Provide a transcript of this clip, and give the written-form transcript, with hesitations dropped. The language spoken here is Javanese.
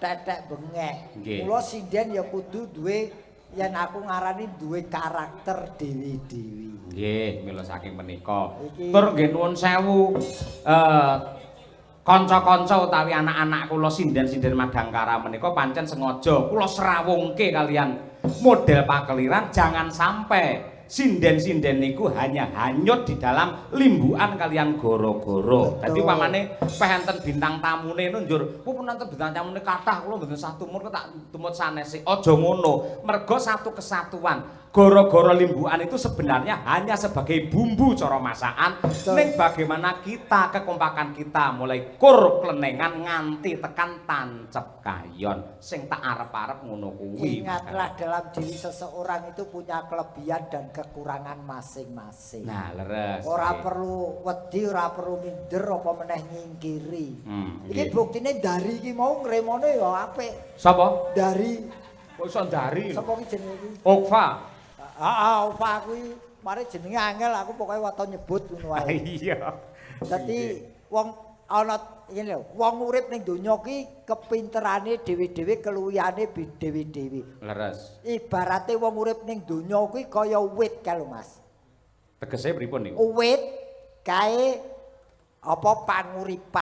tetek bengek. Nggih. Mula sinden ya kudu duwe yen aku ngarani duwe karakter dewi-dewi. Nggih, mila saking menika. Iki- Tur nggih nuwun sewu kanca-kanca utawi anak-anak kula sinden-sinden Madangkara menika pancen sengaja kula serawungke kalian model pakeliran jangan sampai sinden-sinden niku hanya hanyut di dalam limbukan kalian goro-goro. Dadi pamane peh enten bintang tamune njur, "Pun enten bintang tamune kathah kula mboten sah tumur kok tak tumut sanese." Aja ngono. Mergo satu kesatuan. Goro-goro limbukan itu sebenarnya hanya sebagai bumbu cara masakan. Ning bagaimana kita kekompakan kita mulai kur klenengan nganti tekan tancep kayon. Sing tak arep-arep ngono kuwi. Ingatlah dalam diri seseorang itu punya kelebihan dan kekurangan masing-masing. Nah, leres. Ora perlu wedi, ora perlu minder apa meneh nyingkiri. Iki nggih. buktine dari iki mau ngremone ya apik. Sapa? Dari Kok iso ndari? sapa ki jenenge iki? Okfa. Heeh, Opa kuwi mari jenenge angel aku pokoke wato nyebut ngono wae. Iya. Dadi wong ana ngene lho, wong urip ning donya ki kepinterane dhewe-dhewe keluwihane dhewe-dhewe. Leres. Ibarate wong urip ning donya kuwi kaya wit kae lho Mas. Tegese pripun niku? Wit kae apa panguripan